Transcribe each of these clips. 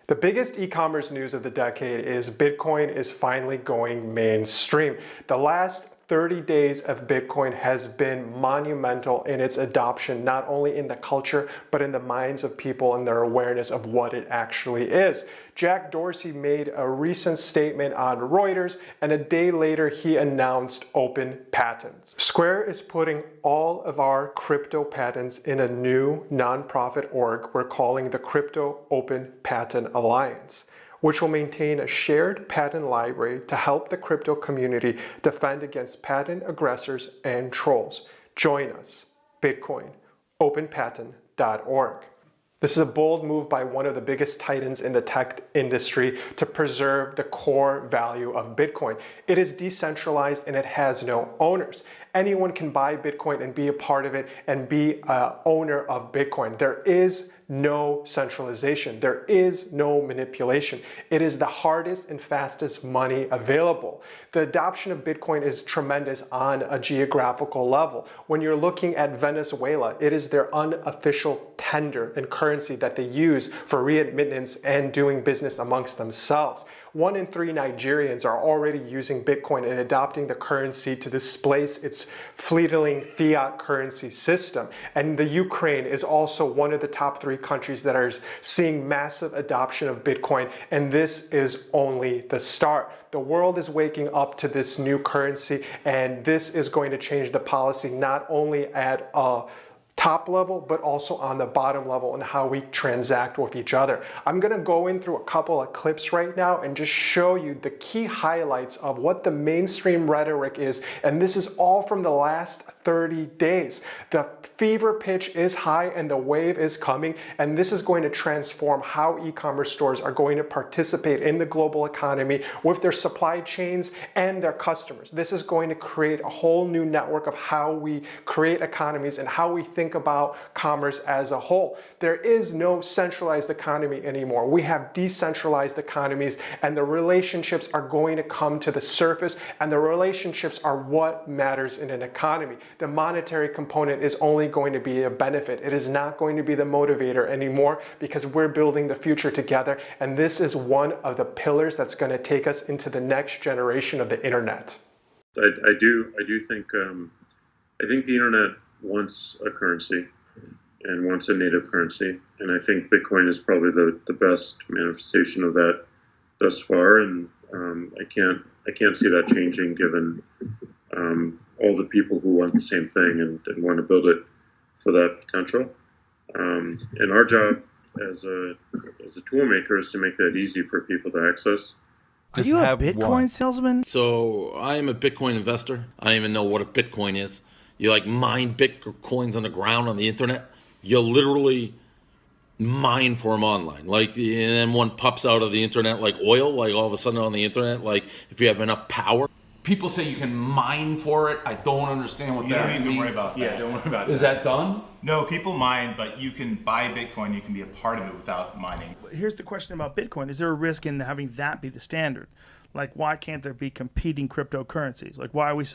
The biggest e-commerce news of the decade is Bitcoin is finally going mainstream. The last 30 days of Bitcoin has been monumental in its adoption, not only in the culture, but in the minds of people and their awareness of what it actually is. Jack Dorsey made a recent statement on Reuters, and a day later he announced open patents. Square is putting all of our crypto patents in a new nonprofit org we're calling the Crypto Open Patent Alliance, which will maintain a shared patent library to help the crypto community defend against patent aggressors and trolls. Join us, Bitcoin, openpatent.org. This is a bold move by one of the biggest titans in the tech industry to preserve the core value of Bitcoin. It is decentralized and it has no owners. Anyone can buy Bitcoin and be a part of it and be an owner of Bitcoin. There is no centralization. There is no manipulation. It is the hardest and fastest money available. The adoption of Bitcoin is tremendous on a geographical level. When you're looking at Venezuela, it is their unofficial tender and currency that they use for remittance and doing business amongst themselves. 1 in 3 Nigerians are already using Bitcoin and adopting the currency to displace its fleeting fiat currency system. And the Ukraine is also one of the top 3 countries that are seeing massive adoption of Bitcoin. And this is only the start. The world is waking up to this new currency, and this is going to change the policy not only at a top level, but also on the bottom level and how we transact with each other. I'm gonna go in through a couple of clips right now and just show you the key highlights of what the mainstream rhetoric is. And this is all from the last 30 days. The fever pitch is high and the wave is coming, and this is going to transform how e-commerce stores are going to participate in the global economy with their supply chains and their customers. This is going to create a whole new network of how we create economies and how we think about commerce as a whole. There is no centralized economy anymore. We have decentralized economies, and the relationships are going to come to the surface, and the relationships are what matters in an economy. The monetary component is only going to be a benefit. It is not going to be the motivator anymore, because we're building the future together, and this is one of the pillars that's going to take us into the next generation of the internet. I do think I think the internet wants a currency and wants a native currency, and I think Bitcoin is probably the best manifestation of that thus far, and I can't see that changing given all the people who want the same thing and want to build it for that potential. And our job as a tool maker is to make that easy for people to access. Are you a Bitcoin salesman? So I am a Bitcoin investor. I don't even know what a Bitcoin is. You mine Bitcoins on the ground on the internet. You literally mine for them online. And then one pops out of the internet like oil, all of a sudden on the internet, if you have enough power. People say you can mine for it. I don't understand what that means. Don't worry about that. Yeah, don't worry about that. Is that done? No, people mine, but you can buy Bitcoin. You can be a part of it without mining. Here's the question about Bitcoin. Is there a risk in having that be the standard? Why can't there be competing cryptocurrencies? Why are we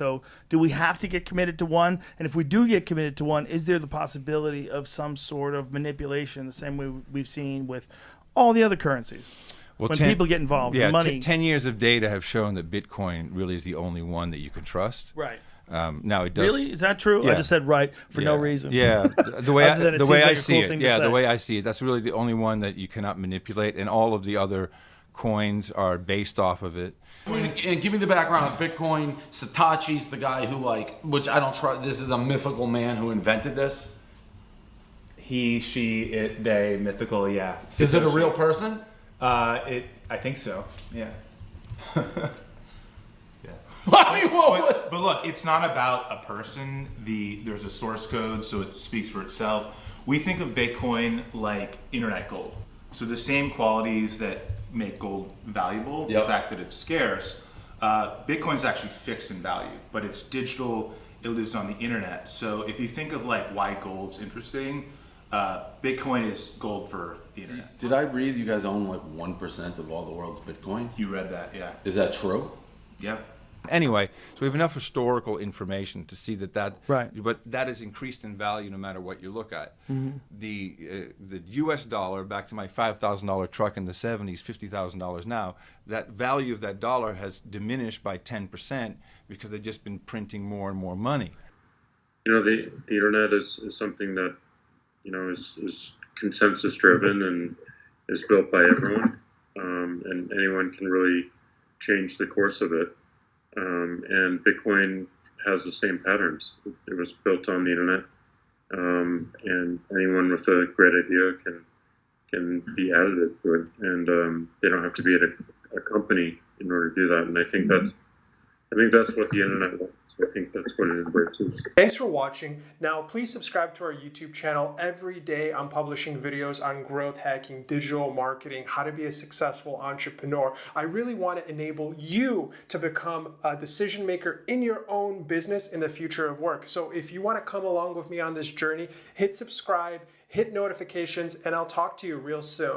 do we have to get committed to one? And if we do get committed to one, is there the possibility of some sort of manipulation, the same way we've seen with all the other currencies? Well, when people get involved, yeah, money. 10 years of data have shown that Bitcoin really is the only one that you can trust. Right. Now it does. Really? Is that true? Yeah. I just said right for no reason. Yeah. The way I see it. Yeah, the way I see it. That's really the only one that you cannot manipulate, and all of the other coins are based off of it. And give me the background of Bitcoin. Satoshi's the guy who which I don't trust. This is a mythical man who invented this. He, she, it, they, mythical, yeah. Is it a real person? I think so. Yeah. Yeah. But look, it's not about a person. There's a source code, so it speaks for itself. We think of Bitcoin like internet gold. So the same qualities that make gold valuable, the fact that it's scarce, Bitcoin's actually fixed in value, but it's digital, it lives on the internet. So if you think of why gold's interesting, Bitcoin is gold for the internet. Did I read you guys own 1% of all the world's Bitcoin? You read that, yeah. Is that true? Yeah. Anyway, so we have enough historical information to see that Right. but that has increased in value no matter what you look at. The U.S. dollar, back to my $5,000 truck in the 70s, $50,000 now, that value of that dollar has diminished by 10% because they've just been printing more and more money. The internet is something that, is consensus driven and is built by everyone, and anyone can really change the course of it. And Bitcoin has the same patterns. It was built on the internet, and anyone with a great idea can be additive to it, and they don't have to be at a company in order to do that. And I think that's what the internet wants. I think that's what it embraces. Thanks for watching. Now, please subscribe to our YouTube channel. Every day I'm publishing videos on growth hacking, digital marketing, how to be a successful entrepreneur. I really want to enable you to become a decision maker in your own business in the future of work. So if you want to come along with me on this journey, hit subscribe, hit notifications, and I'll talk to you real soon.